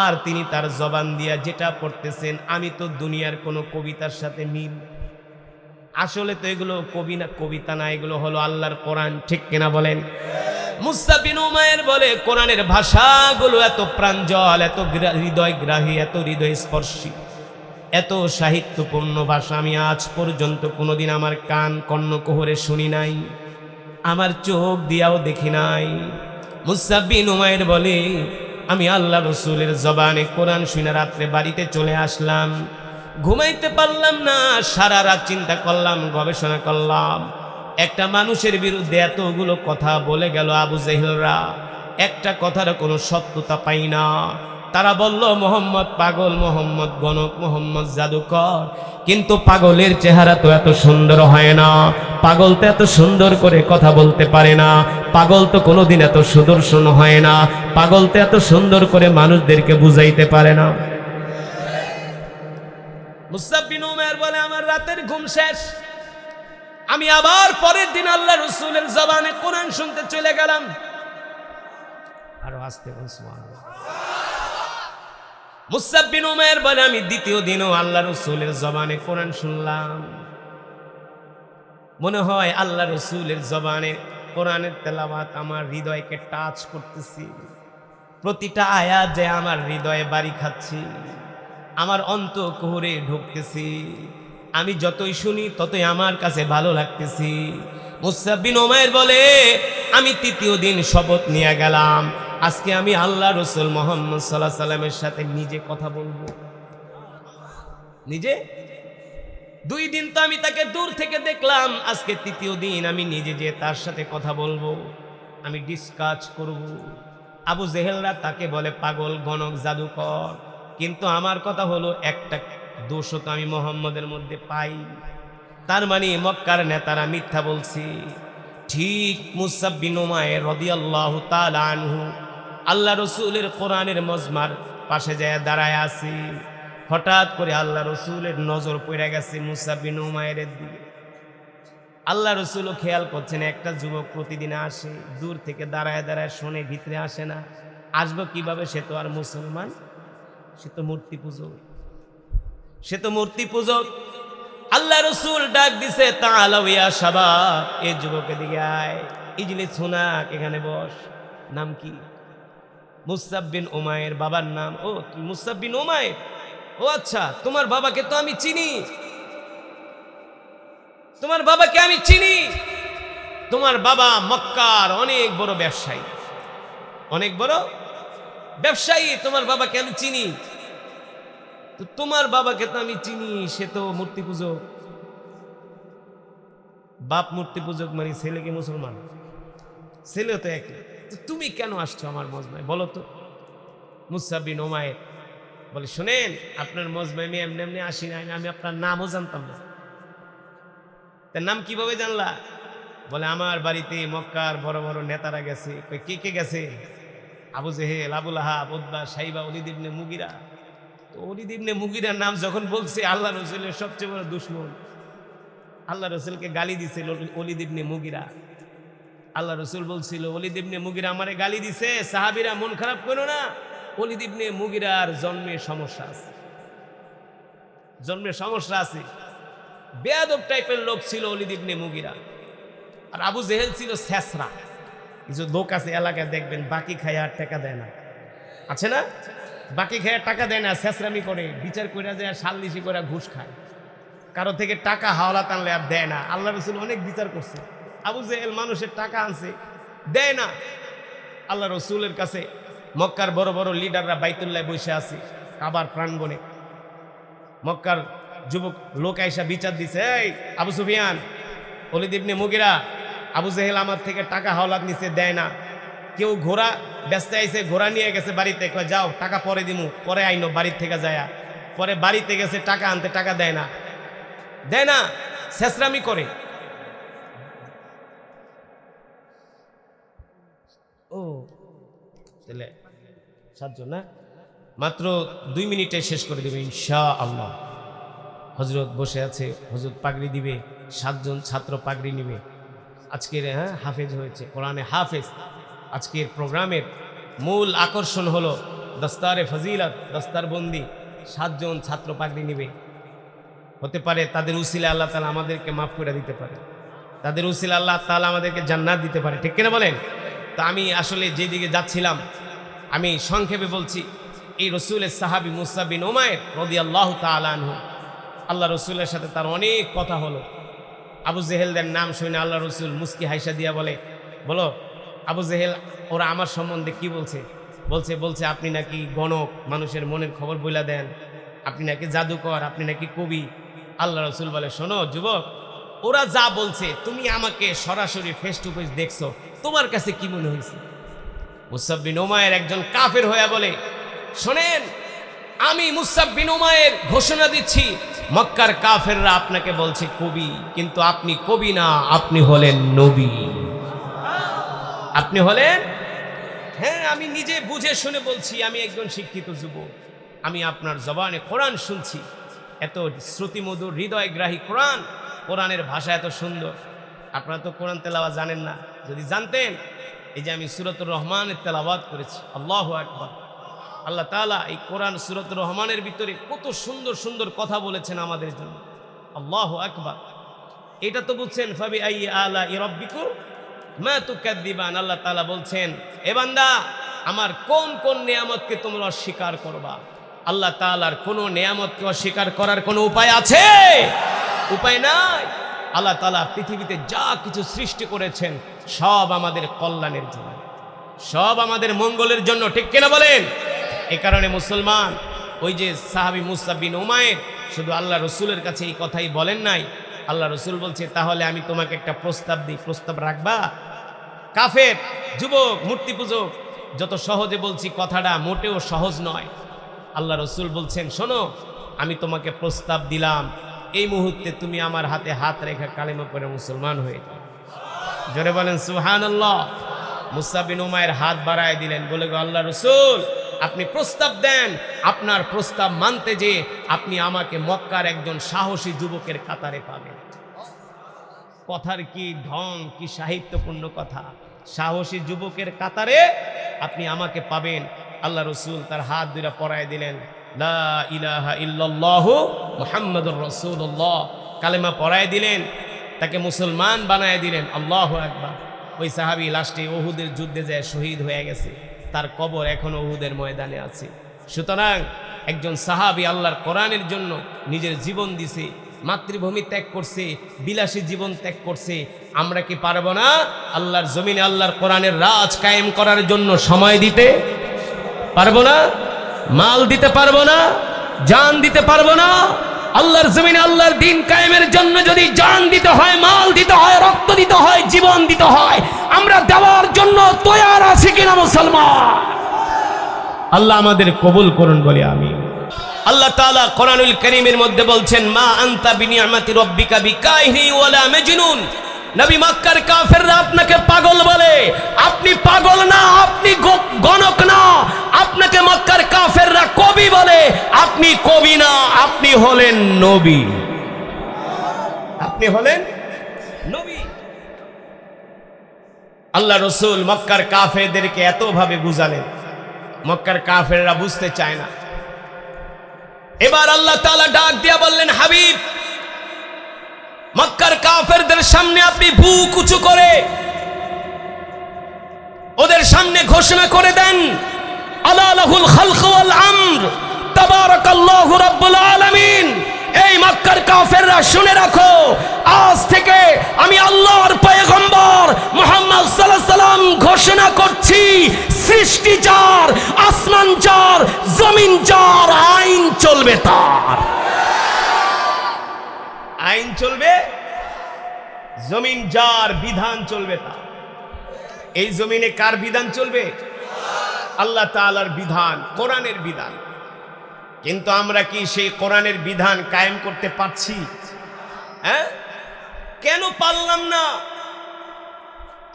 আর তিনি তার জবান দিয়া যেটা পড়তেছেন, আমি তো দুনিয়ার কোনো কবিতার সাথে মিল। আসলে তো এগুলো কবি না, কবিতা না, এগুলো হলো আল্লাহর কোরআন, ঠিক কিনা বলেন? মুসআব বিন উমাইর বলে, কোরআনের ভাষাগুলো এত প্রাঞ্জল, এত হৃদয়গ্রাহী, এত হৃদয়স্পর্শী, এত সাহিত্যপূর্ণ ভাষা আমি আজ পর্যন্ত কোনোদিন আমার কান কর্ণকুহরে শুনি নাই, আমার চোখ দিয়াও দেখি নাই। মুসআব বিন উমাইর বলে, আমি আল্লাহ রসুলের জবানে কোরআন শুনে রাত্রে বাড়িতে চলে আসলাম। ঘুমাইতে পারলাম না, সারা রাত চিন্তা করলাম, গবেষণা করলাম। একটা মানুষের বিরুদ্ধে এতগুলো কথা বলে গেল আবু জেহেলরা, একটা কথার কোনো সত্যতা পাই না। তারা বলল মোহাম্মদ পাগল, মোহাম্মদ গণক, মোহাম্মদ জাদুকর। কিন্তু পাগলের চেহারা তো এত সুন্দর হয় না, পাগল তো এত সুন্দর করে কথা বলতে পারে না, পাগল তো কোনোদিন এত সুদর্শন হয় না, পাগল তো এত সুন্দর করে মানুষদেরকে বুঝাইতে পারে না। মুসআব বিন উমাইর বলে আমার রাতের ঘুম শেষ। আমি আবার পরের দিন আল্লাহ রসুলের জবানে কোরআন শুনতে চলে গেলাম। আরো আসতে বল সুবহানাল্লাহ। মুসআব বিন উমাইর বলে আমি দ্বিতীয় দিনও আল্লাহ রসুলের জবানে কোরআন শুনলাম। মনে হয় আল্লাহ রসুলের জবানে কোরআনের তেলাওয়াত আমার হৃদয়কে টাচ করতেছি। প্রতিটা আয়াত যে আমার হৃদয়ে বাড়ি খাচ্ছি, আমার অন্তঃকোহরে ঢুকতেছি। আমি যতই শুনি ততই আমার কাছে ভালো লাগতেছি। মুসআব বিন উমাইর বলে আমি তৃতীয় দিন শপথ নিয়ে গেলাম, আজকে আমি আল্লাহ রসুল মুহাম্মদ সাল্লাল্লাহু আলাইহি সাল্লামের সাথে নিজে কথা বলবো। নিজে 2 দিন তো আমি তাকে দূর থেকে দেখলাম, আজকে তৃতীয় দিন আমি নিজে যে তার সাথে কথা বলবো, আমি ডিসকাস করব। আবু জেহেলরা তাকে বলে পাগল, গণক, জাদুকর। কিন্তু আমার কথা হলো একটা দোষও তো আমি মুহাম্মদের মধ্যে পাই। তার মানে মক্কার নেতারা মিথ্যা বলছি। ঠিক মুসআব বিন উমাইর রাদিয়াল্লাহু তাআলা আনহু আল্লাহ রসুলের কোরআনের মজমার পাশে যায় দাঁড়ায় আছি। হঠাৎ করে আল্লাহ রসুলের নজর পড়ে গেছে মুসআব বিন উমাইরের দিকে। আল্লাহ রসুলও খেয়াল করছেন একটা যুবক প্রতিদিন আসে, দূর থেকে দাঁড়ায় দাঁড়ায় শোনে, ভিতরে আসে না। আসবো কিভাবে? সে তো আর মুসলমান, সে তো মূর্তি পূজক, সে তো মূর্তি পূজক। আল্লাহ রসুল ডাক দিছে তাআলাও ইয়া শাবাব, এই যুবকের দিকে আয়, ইজলিস হুনাক, এখানে বস। নাম কি? মুসআব বিন উমাইর। বাবার নাম? ও মুসআব বিন উমাইর। ও আচ্ছা, তোমার বাবাকে তো আমি চিনি, তোমার বাবাকে আমি চিনি। তোমার বাবা মক্কার অনেক বড় ব্যবসায়ী, অনেক বড় ব্যবসায়ী, তোমার বাবাকে আমি চিনি। তো তোমার বাবাকে তো আমি চিনি, সে তো মূর্তি পূজক। বাপ মূর্তি পূজক মানে ছেলে কি মুসলমান? ছেলেও তো একই। তুমি কেন আসছো আমার মজমায় বলো তো? মুসআব বিন উমাইর বলে শোনেন, আপনার মজমায় আমি এমনি এমনি আসি না, আমি আপনার নামও জানতাম না। তার নাম কিভাবে জানলা? বলে আমার বাড়িতে মক্কার বড় বড় নেতারা গেছে। কে কে গেছে? আবু জেহেল, আবু লাহাব, উতবা, সাইবা, ওলীদ ইবনে মুগিরা। তো ওলীদ ইবনে মুগিরার নাম যখন বলছে, আল্লাহ রসুলের সবচেয়ে বড় দুশমন, আল্লাহ রসুলকে গালি দিছিল ওলীদ ইবনে মুগিরা। আল্লাহ রসুল বলছিল ওলীদ ইবনে মুগিরা আমারে গালি দিছে, সাহাবীরা মন খারাপ করো না, ওলীদ ইবনে মুগিরার জন্মের সমস্যা আছে, জন্মের সমস্যা আছে। বেয়াদব টাইপের লোক ছিল ওলীদ ইবনে মুগিরা। আর আবু জেহেল ছিল ছেসরা। কিছু লোক আছে এলাকায় দেখবেন বাকি খায় আর টাকা দেয় না, আছে না? বাকি খায় টাকা দেয় না, ছেসরামি করে, বিচার করে যায়, সাল্লিশি করে ঘুষ খায়, কারো থেকে টাকা হাওলাত আনলে আর দেয় না। আল্লাহ রসুল অনেক বিচার করছে। আবু জেহেল মানুষের টাকা আনছে, দেয় না। আল্লাহ রসুলের কাছে মক্কার বড় বড় লিডাররা বাইতুল্লাহ বসে আছে, কাবার প্রাঙ্গণে। মক্কার যুবক লোক আইসা বিচার দিছে, এই আবু সুফিয়ান, ওলীদ ইবনে মুগিরা, আবু জেহেল আমার থেকে টাকা হাওলাত নিচে দেয় না। কেউ ঘোড়া ব্যস্ত আইছে, ঘোড়া নিয়ে গেছে বাড়িতে, কয় যাও টাকা পরে দিমু, পরে আইনো বাড়ির থেকে যায়। পরে বাড়িতে গেছে টাকা আনতে, টাকা দেয় না, দেয় না, ছেসরামি করে। ও তাহলে 7 জন না, মাত্র 2 মিনিটে শেষ করে দেবে ইনশাআল্লাহ। হযরত বসে আছে, হযরত পাগড়ি দিবে, 7 জন ছাত্র পাগড়ি নিবে। আজকের হাফেজ হয়েছে, কোরআনে হাফেজ। আজকের প্রোগ্রামের মূল আকর্ষণ হলো দস্তারে ফজিলত, দস্তারবন্দি। 7 জন ছাত্র পাগড়ি নিবে। হতে পারে তাদের উসিলা আল্লাহ তাআলা আমাদেরকে মাফ করে দিতে পারে, তাদের উসিলা আল্লাহ তাআলা আমাদেরকে জান্নাত দিতে পারে, ঠিক কিনা বলেন? তা আমি আসলে যেদিকে যাচ্ছিলাম আমি সংক্ষেপে বলছি। এই রসুলের সাহাবী মুসআব বিন উমাইর রাদিয়াল্লাহু তাআলা আনহু, আল্লাহ রসুলের সাথে তার অনেক কথা হলো। আবু জেহেলদের নাম শুনে আল্লাহ রসুল মুস্কি হাইসা দিয়া বলে, বলো আবু জেহেল ওরা আমার সম্বন্ধে কি বলছে? বলছে আপনি নাকি গণক, মানুষের মনের খবর বইলা দেন, আপনি নাকি জাদুকর, আপনি নাকি কবি। আল্লাহ রসুল বলে, শোনো যুবক, ওরা যা বলছে তুমি আমাকে সরাসরি ফেস টু ফেস দেখছো, তোমার কাছে কি মনে হয়েছে? মুসাব বিন উমায়ের একজন কাফের হয়ে বলে, শোনেন, আমি মুসাব বিন উমায়ের ঘোষণা দিচ্ছি, মক্কার কাফেররা আপনাকে বলছে কবি, কিন্তু আপনি কবি না, আপনি হলেন নবী। আপনি হলেন, হ্যাঁ, আমি নিজে বুঝে শুনে বলছি, আমি একজন শিক্ষিত যুবক, আমি আপনার জবানে কোরআন শুনছি, এত শ্রুতিমধুর হৃদয়গ্রাহী কোরআন, কোরআনের ভাষা এত সুন্দর। আপনারা তো কোরআন তেলাওয়াত জানেন না, যদি জানতেন, এই যে আমি সূরাতুর রহমানের তেলাওয়াত করেছি, আল্লাহু আকবার। আল্লাহ তাআলা এই কোরআন সূরাতুর রহমানের ভিতরে কত সুন্দর সুন্দর কথা বলেছেন আমাদের জন্য, আল্লাহু আকবার। এটা তো বুঝছেন, ফাবি আইয়ি আলাই রাব্বিকুম মা তুকাদ্দিবান। আল্লাহ তাআলা বলছেন, এ বান্দা, আমার কোন কোন নিয়ামতকে তোমরা অস্বীকার করবা? আল্লাহ তাআলার কোন নিয়ামতকে অস্বীকার করার কোনো উপায় আছে? উপায় নাই। আল্লাহ তাআলা পৃথিবীতে যা কিছু সৃষ্টি করেছেন সব আমাদের কল্যাণের জন্য, সব আমাদের মঙ্গলের জন্য, ঠিক কিনা বলেন? এই কারণে মুসলমান, ওই যে সাহাবী মুসাব বিন উমায়ের শুধু আল্লাহ রসুলের কাছে এই কথাই বলেন নাই, আল্লাহ রসুল বলছে, তাহলে আমি তোমাকে একটা প্রস্তাব দিই, প্রস্তাব রাখবা? কাফের যুবক, মূর্তি পূজক, যত সহজে বলছি কথাটা মোটেও সহজ নয়। আল্লাহ রসুল বলছেন, শোনো, আমি তোমাকে প্রস্তাব দিলাম, এই মুহূর্তে তুমি আমার হাতে হাত রেখে কালেমা পড়ে মুসলমান হয়ে যাও। জোরে বলেন সুবহানাল্লাহ। মুসাব বিন উমায়ের হাত বাড়ায় দিলেন, বলে, গো আল্লাহ রসুল, আপনি প্রস্তাব দেন, আপনার প্রস্তাব মানতে যে আপনি আমাকে মক্কার একজন সাহসী যুবকের কাতারে পাবেন। কথার কি ঢং, কি সাহিত্যপূর্ণ কথা! সাহসী যুবকের কাতারে আপনি আমাকে পাবেন। আল্লাহ রসুল তার হাত দুইটা পরায় দিলেন, লা ইলাহা ইল্লাল্লাহু মুহাম্মাদুর রাসূলুল্লাহ, কালেমা পরায় দিলেন, তাকে মুসলমান বানায় দিলেন। আল্লাহু আকবার। ওই সাহাবী লাস্টে উহুদের যুদ্ধে যায় শহীদ হয়ে গেছে, তার কবর এখনো উহুদের ময়দানে আছে। সুতরাং একজন সাহাবী আল্লাহর কোরআনের জন্য নিজের জীবন দিছে, মাতৃভূমি ত্যাগ করছে, বিলাসী জীবন ত্যাগ করছে। আমরা কি পারবো না আল্লাহর জমিনে আল্লাহর কোরআনের রাজ কায়েম করার জন্য সময় দিতে? পারবো না? মাল দিতে পারবো না? জান দিতে পারবো না? আল্লাহর জমিনে আল্লাহর দ্বীন কায়েমের জন্য যদি জান দিতে হয়, মাল দিতে হয়, রক্ত দিতে হয়, জীবন দিতে হয়, আমরা দেওয়ার জন্য তৈয়ার আছি কিনা মুসলমান? আল্লাহ আমাদের কবুল করুন বলে আমিন। আল্লাহ তাআলা কোরআনুল কারীমের মধ্যে বলছেন, মা আনতা বিনিয়ামাতি রাব্বিকা বিকাহিনি ওয়ালা মাজনুন। নবী, মক্কার কাফেররা আপনাকে পাগল বলে, আপনি পাগল না, আপনি গণক না। আপনাকে মক্কার কাফেররা কবি বলে, আপনি কবি না, আপনি হলেন নবী। আপনি হলেন নবী। আল্লাহ রসুল মক্কার কাফেরদেরকে এতভাবে বুঝালেন, মক্কার কাফেররা বুঝতে চায় না। এবার আল্লাহ তাআলা ডাক দিয়া বললেন, হাবিব, মক্কার কাফেরদের সামনে আপনি বুক উঁচু করে ওদের সামনে ঘোষণা করে দেন, আলা লাহুল খালকু ওয়াল আমর, তাবারাকাল্লাহু রাব্বুল আলামিন। এই মক্কার কাফেররা শুনে রাখো, আজ থেকে আমি আল্লাহর পয়গম্বর মুহাম্মদ সাল্লাল্লাহু আলাইহি সাল্লাম ঘোষণা করছি, সৃষ্টি যার, আসমান যার, জমিন যার, আইন চলবে তার। আইন চলবে, জমিন যার, বিধান চলবে তার। এই জমিনে কার বিধান চলবে? আল্লাহ তাআলার বিধান, কোরআনের বিধান। কিন্তু আমরা কি সেই কোরআনের বিধান কায়েম করতে পারছি? হ্যাঁ, কেন পারলাম না?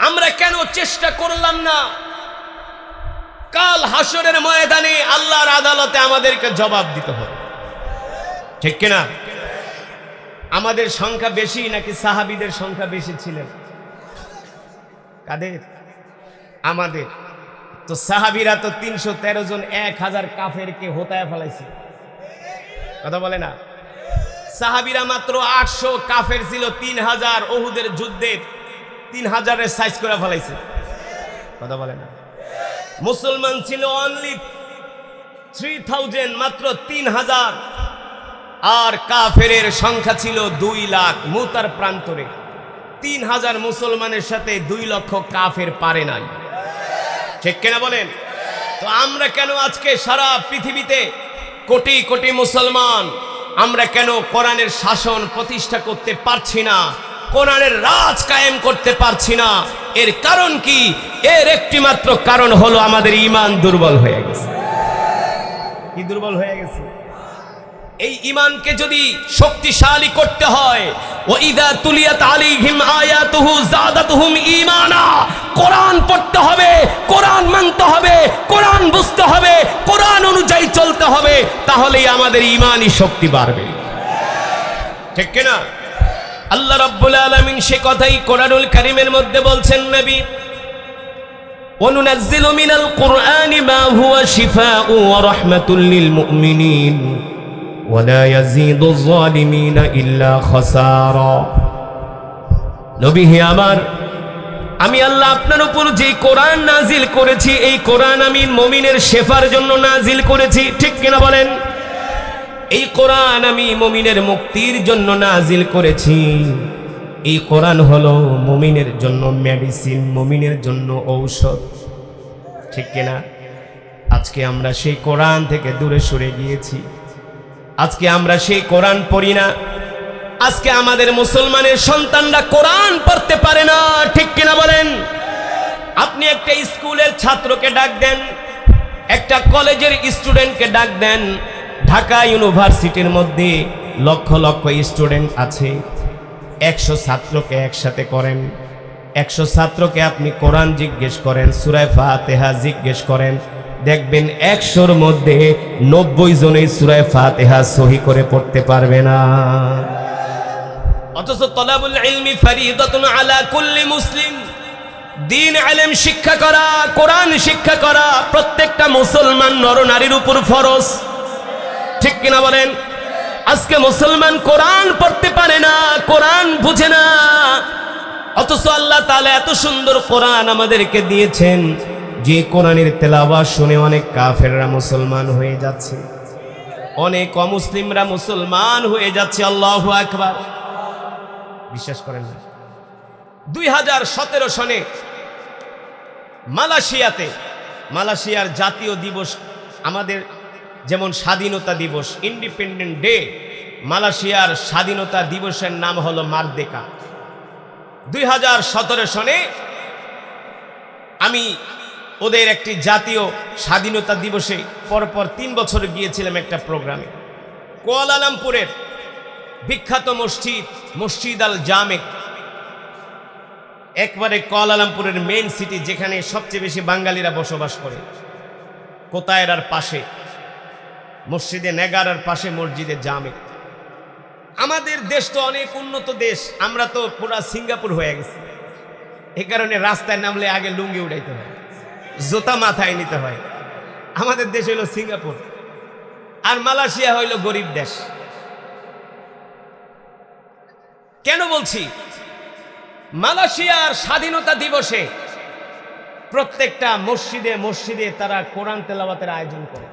আমরা কেন চেষ্টা করলাম না? কাল হাসরের ময়দানে আল্লাহর আদালতে আমাদেরকে জবাব দিতে হবে, ঠিক কিনা? আমাদের সংখ্যা বেশি নাকি সাহাবীদের সংখ্যা বেশি ছিলেন? কাদের? আমাদের। তো সাহাবীরা তো 313 জন 1000 কাফেরকে হোতায় ফেলাইছে, কথা বলে না? সাহাবীরা মাত্র 800 কাফের ছিল, 3000 উহুদের যুদ্ধে 3000-এর সাইজ করে ফেলাইছে, কথা বলে না? মুসলমান ছিল অনলি 3000, মাত্র 3000, আর কাফেরের সংখ্যা ছিল 2 লাখ। মুতার প্রান্তরে 3000 মুসলমানের সাথে 2 লক্ষ কাফের পারে নাই, ঠিক কিনা বলেন? তো আমরা কেন আজকে সারা পৃথিবীতে কোটি কোটি মুসলমান আমরা কেন কোরআনের শাসন প্রতিষ্ঠা করতে পারছি না, কোরআনের রাজ কায়েম করতে পারছি না? এর কারণ কি? এর একটি মাত্র কারণ হলো আমাদের ঈমান দুর্বল হয়ে গেছে। কি দুর্বল হয়ে গেছে? এই ঈমানকে যদি শক্তিশালী করতে হয়, ওয়াইদা তুলিয়াত আলাইহিম আয়াতুহু যাদাতুহুম ঈমানা, কোরআন পড়তে হবে, কোরআন মানতে হবে, কোরআন বুঝতে হবে, কোরআন অনুযায়ী চলতে হবে, তাহলেই আমাদের ঈমানি শক্তি বাড়বে। ঠিক কি না? আল্লাহ রাব্বুল আলামিন সে কথাই কোরআনুল কারীমের মধ্যে বলছেন, নবী ওয়ানুনাজ্জিলু মিনাল কুরআনি মা হুয়া শিফাউ ওয়া রাহমাতুল লিল মুমিনিন ওয়ালা ইয়াজিদুয যালিমিনা ইল্লা খাসারা। নবী হে আমার, আমি আল্লাহ আপনার উপর যে কোরআন নাজিল করেছি, এই কোরআন আমি মুমিনের শেফার জন্য নাজিল করেছি। ঠিক কিনা বলেন? এই কোরআন আমি মুমিনের মুক্তির জন্য নাজিল করেছি। এই কোরআন হলো মুমিনের জন্য মেডিসিন, মুমিনের জন্য ঔষধ। ঠিক কিনা? আজকে আমরা সেই কোরআন থেকে দূরে সরে গিয়েছি। আজকে আমরা সেই কোরআন পড়ি না। আজকে আমাদের মুসলমানের সন্তানরা কোরআন পড়তে পারে না। ঠিক কিনা বলেন? আপনি একটা স্কুলের ছাত্রকে ডাক দেন, একটা কলেজের স্টুডেন্টকে ডাক দেন। ঢাকা ইউনিভার্সিটির মধ্যে লক্ষ লক্ষ স্টুডেন্ট আছে। 100 ছাত্রকে একসাথে করেন, 100 ছাত্রকে আপনি কোরআন জিজ্ঞেস করেন, সূরা ফাতিহা জিজ্ঞেস করেন, দেখবেন 100-র মধ্যে 90 জনই সূরা ফাতিহা সহি করে পড়তে পারবে না। অথচ তলাবুল ইলমি ফরিদাতুন আলা কুল্লি মুসলিম, দ্বীন ইলম শিক্ষা করা, কোরআন শিক্ষা করা প্রত্যেকটা মুসলমান নরনারীর উপর ফরজ। ঠিক কিনা বলেন? আজকে মুসলমান কোরআন পড়তে পারে না, কোরআন বুঝে না। অথচ আল্লাহ তাআলা এত সুন্দর কোরআন আমাদেরকে দিয়েছেন, যে কোরআনের তেলাওয়াত শুনে অনেক কাফেররা মুসলমান হয়ে যাচ্ছে, অনেক অমুসলিমরা মুসলমান হয়ে যাচ্ছে। আল্লাহু আকবার। বিশ্বাস করেন না? 2017 সনে মালয়েশিয়ার জাতীয় দিবস, আমাদের যেমন স্বাধীনতা দিবস, ইন্ডিপেন্ডেন্ট ডে, মালয়েশিয়ার স্বাধীনতা দিবসের নাম হলো মারদেকা। 2017 সনে আমি ওদের একটি জাতীয় স্বাধীনতা দিবসে পরপর 3 বছর গিয়েছিলাম একটা প্রোগ্রামে। কুয়ালালামপুরের বিখ্যাত মসজিদ আল জামে, একবারে কুয়ালালামপুরের মেইন সিটি, যেখানে সবচেয়ে বেশি বাঙালিরা বসবাস করে, কোতায়রার পাশে মসজিদে নেগারার পাশে মসজিদে জামে। আমাদের দেশ তো অনেক উন্নত দেশ, আমরা তো পুরা সিঙ্গাপুর হয়ে গেছি। এই কারণে রাস্তায় নামলে আগে লুঙ্গি উড়াইতে হয়, জুতা মাথায় নিতে হয়। আমাদের দেশ হইল সিঙ্গাপুর, আর মালয়েশিয়া হইল গরিব দেশ। কেন বলছি? মালয়েশিয়ার স্বাধীনতা দিবসে প্রত্যেকটা মসজিদে মসজিদে তারা কোরআন তেলাওয়াতের আয়োজন করে,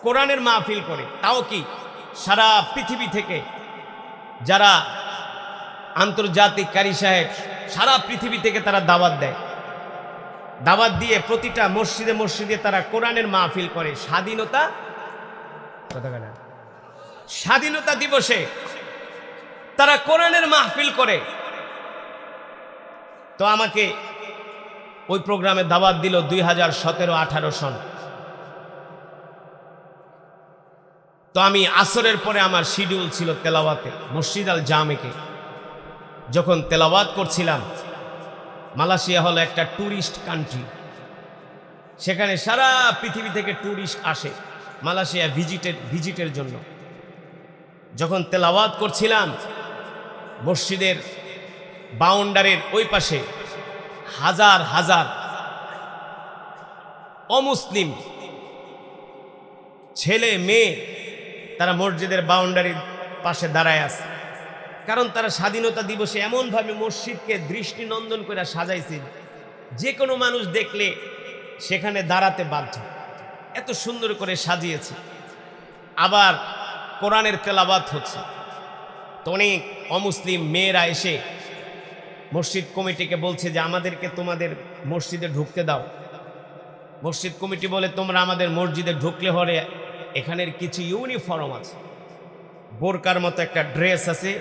কোরআনের মাহফিল করে। তাও কি সারা পৃথিবী থেকে যারা আন্তর্জাতিক কারি সাহেব, সারা পৃথিবী থেকে তারা দাওয়াত দেয়। দাওয়াত দিয়ে প্রতিটা মসজিদে মসজিদে তারা কোরআনের মাহফিল করে। স্বাধীনতা দিবসে তারা কোরআনের মাহফিল করে। তো আমাকে ওই প্রোগ্রামে দাওয়াত দিল 2017-18 সন। তো আমি আসরের পরে আমার শিডিউল ছিল তেলাওয়াতে, মসজিদ আল জামেকে যখন তেলাওয়াত করছিলাম। মালয়েশিয়া হলো একটা ট্যুরিস্ট কান্ট্রি, সেখানে সারা পৃথিবী থেকে ট্যুরিস্ট আসে মালয়েশিয়া ভিজিটের জন্য। যখন তেলাওয়াত করছিলাম, মসজিদের বাউন্ডারির ওই পাশে হাজার হাজার অমুসলিম ছেলে মেয়ে তারা মসজিদের বাউন্ডারির পাশে দাঁড়ায় আছে। কারণ তারা স্বাধীনতা দিবসে এমনভাবে মসজিদকে দৃষ্টিনন্দন করে সাজাইছে, যে কোনো মানুষ দেখলে সেখানে দাঁড়াতে বাধ্য, এত সুন্দর করে সাজিয়েছে। আবার কোরআনের তেলাওয়াত হচ্ছে। তো অনেক অমুসলিম মেয়েরা এসে মসজিদ কমিটিকে বলছে যে আমাদেরকে তোমাদের মসজিদে ঢুকতে দাও। মসজিদ কমিটি বলে তোমরা আমাদের মসজিদে ঢুকলে হরে এখানের কিছু ইউনিফর্ম আছে, বোরকার মতো একটা ড্রেস আছে,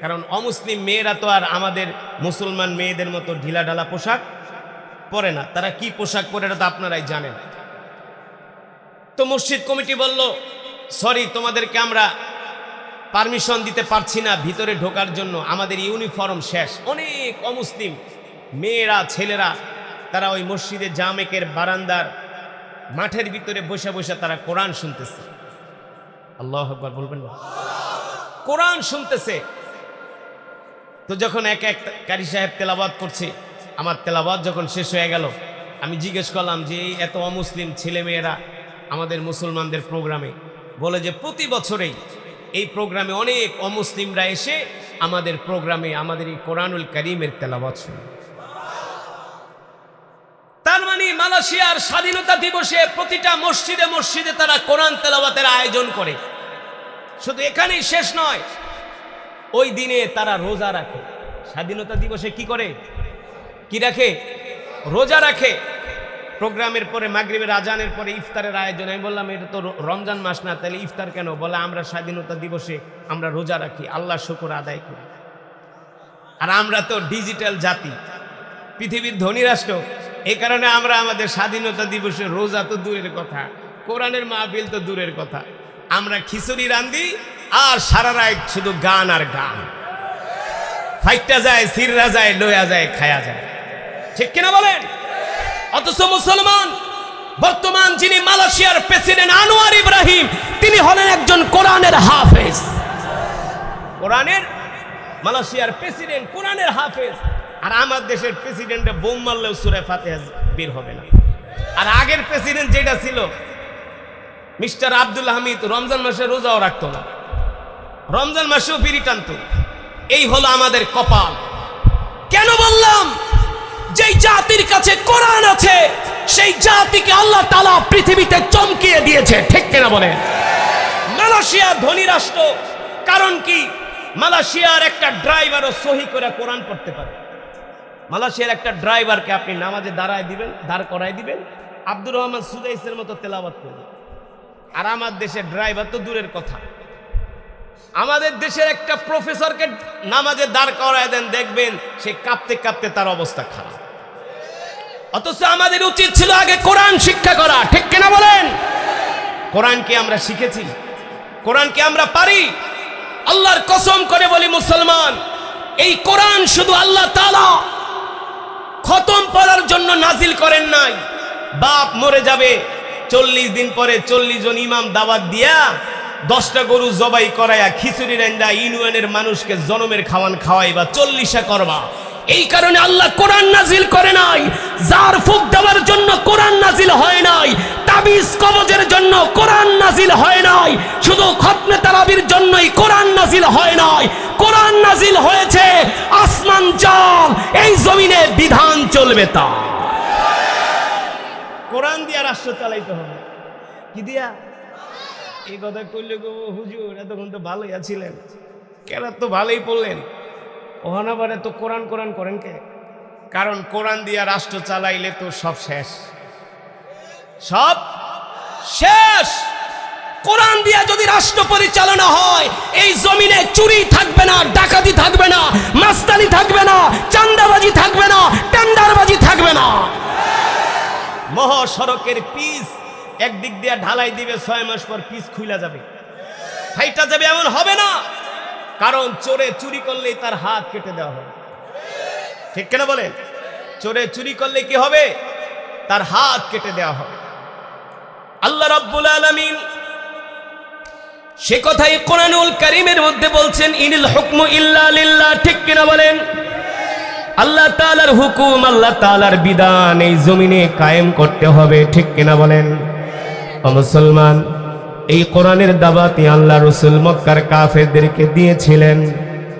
কারণ অমুসলিম মেয়েরা তো আর আমাদের মুসলমান মেয়েদের মতো ঢিলা ঢালা পোশাক পরে না, তারা কি পোশাক পরে এটা তো আপনারাই জানেন। তো মসজিদ কমিটি বলল সরি, তোমাদেরকে আমরা পারমিশন দিতে পারছি না ভিতরে ঢোকার জন্য, আমাদের ইউনিফর্ম শেষ। অনেক অমুসলিম মেয়েরা ছেলেরা তারা ওই মসজিদে জামেকের বারান্দার মাঠের ভিতরে বসে বসে তারা কোরআন শুনতেছে। আল্লাহু আকবার বলবেন না? কোরআন শুনতেছে। তো যখন এক এক কারি সাহেব তেলাওয়াত করছে, আমার তেলাওয়াত যখন শেষ হয়ে গেল, আমি জিজ্ঞেস করলাম যে এই এত অমুসলিম ছেলে মেয়েরা আমাদের মুসলমানদের প্রোগ্রামে, বলে যে প্রতি বছরেই এই প্রোগ্রামে অনেক অমুসলিমরা এসে আমাদের প্রোগ্রামে আমাদের এই কোরআনুল কারীমের তেলাওয়াত শুনে। তার মানে মালয়েশিয়ার স্বাধীনতা দিবসে প্রতিটা মসজিদে মসজিদে তারা কোরআন তেলাওয়াতের আয়োজন করে। শুধু এখানেই শেষ নয়, ওই দিনে তারা রোজা রাখে। স্বাধীনতা দিবসে কি করে? কি রাখে? রোজা রাখে। প্রোগ্রামের পরে মাগরিবের আজানের পরে ইফতারের আয়োজন। আমি বললাম এটা তো রমজান মাস না, তাহলে ইফতার কেন? বলে আমরা স্বাধীনতা দিবসে আমরা রোজা রাখি, আল্লাহ শুকর আদায় করি। আর আমরা তো ডিজিটাল জাতি, পৃথিবীর ধনী রাষ্ট্র, এই কারণে আমরা আমাদের স্বাধীনতা দিবসে রোজা তো দূরের কথা, কোরআনের মাহফিল তো দূরের কথা, আমরা খিচুড়ি রান্ধি আর সারা রাত শুধু গান আর গান, ফাইটটা যায়, সিররা যায়, লয়া যায়, খায়া যায়। ঠিক কিনা বলেন? অথচ মুসলমান বর্তমান যিনি মালয়েশিয়ার প্রেসিডেন্ট আনোয়ার ইব্রাহিম, তিনি হলেন একজন কোরআনের হাফেজ। কোরআনের, মালয়েশিয়ার প্রেসিডেন্ট কোরআনের হাফেজ। আর আমার দেশের প্রেসিডেন্টে বোম মারলেও সূরা ফাতিহা বের হবে না। আর আগের প্রেসিডেন্ট যেটা ছিল মিস্টার আব্দুল হামিদ, রমজান মাসে রোজাও রাখতো না, রমজান মাসেও বিড়ি টানতো। এই হলো আমাদের কপাল। কেন বললাম? যেই জাতির কাছে কোরআন আছে সেই জাতিকে আল্লাহ তাআলা পৃথিবীতে চমকিয়ে দিয়েছে। ঠিক কিনা বলেন? মালয়েশিয়া ধনী রাষ্ট্র, কারণ কি? মালয়েশিয়ার একটা ড্রাইভারও সহি করে কোরআন পড়তে পারে। মালয়েশিয়ার একটা ড্রাইভারকে আপনি নামাজে দাঁড় করায় দিবেন, আব্দুর রহমান সুদাইসের মতো তেলাওয়াত করবে। আর আমার দেশের ড্রাইভার তো দূরের কথা, আমাদের দেশের একটা প্রফেসরকে নামাজে দাঁড় করায় দেন, দেখবেন সে কাঁপতে কাঁপতে তার অবস্থা খারাপ। অথচ আমাদের উচিত ছিল আগে কোরআন শিক্ষা করা। ঠিক কিনা বলেন? কোরআনকে আমরা শিখেছি, কোরআনকে আমরা পারি। আল্লাহর কসম করে বলি মুসলমান, এই কোরআন শুধু আল্লাহ তাআলা খতম পড়ার জন্য নাজিল করেন নাই। বাপ মরে যাবে, 40 দিন পরে 40 জন ইমাম দাওয়াত দিয়া 10টা গরু জবাই করাইয়া খিচুড়ি রান্দা ইউনিয়নের মানুষকে জনমের খাওয়ান খাওয়াইবা, 40 করবা। এই কারণে আল্লাহ কোরআন নাজিল করে নাই। জার ফুক দেওয়ার জন্য কোরআন নাজিল হয় নাই, তাবিজ কবজের জন্য কোরআন নাজিল হয় নাই, শুধু খতমে তারাবির জন্যই কোরআন নাজিল হয় নাই। কোরআন নাজিল হয়েছে আসমান চাল এই জমিনে বিধান চলবে তা। কোরআন দিয়া রাষ্ট্র চালাইতে হবে। কি দিয়া? এই কথা কইলে গো হুজুর এতক্ষণ তো ভালোই আছিলেন, কেন তো ভালোই পড়লেন, ওহানাবারে তো কোরআন কোরআন করেন কে? কারণ কোরআন দিয়া রাষ্ট্র চালাইলে তো সব শেষ, সব শেষ। কোরআন দিয়া যদি রাষ্ট্র পরিচালনা হয়, এই জমিনে চুরি থাকবে না, ডাকাতি থাকবে না, মাস্তানি থাকবে না, চাঁদাবাজি থাকবে না, টেন্ডারবাজি থাকবে না। মহাসড়কের পিচ একদিক দিয়ে ঢালাই দিবে, 6 মাস পর পিচ খুইলা যাবে, ফাইটা যাবে, এমন হবে না। কারণ চোরে চুরি করলেই তার হাত কেটে দেওয়া হবে। ঠিক কেন বলেন? চোরে চুরি করলে কি হবে? তার হাত কেটে দেওয়া হবে। আল্লাহ রাব্বুল আলামিন সে কথাই কোরআনুল কারীমের মধ্যে বলছেন, ইনিল হুকমু ইল্লা লিল্লাহ। ঠিক কিনা বলেন? আল্লাহ তাআলার হুকুম, আল্লাহ তাআলার বিধান এই জমিনে কায়েম করতে হবে। ঠিক কিনা বলেন? ও মুসলমান, এই কোরআনের দাওয়াতই আল্লাহ রাসূল মক্কার কাফেরদেরকে দিয়েছিলেন।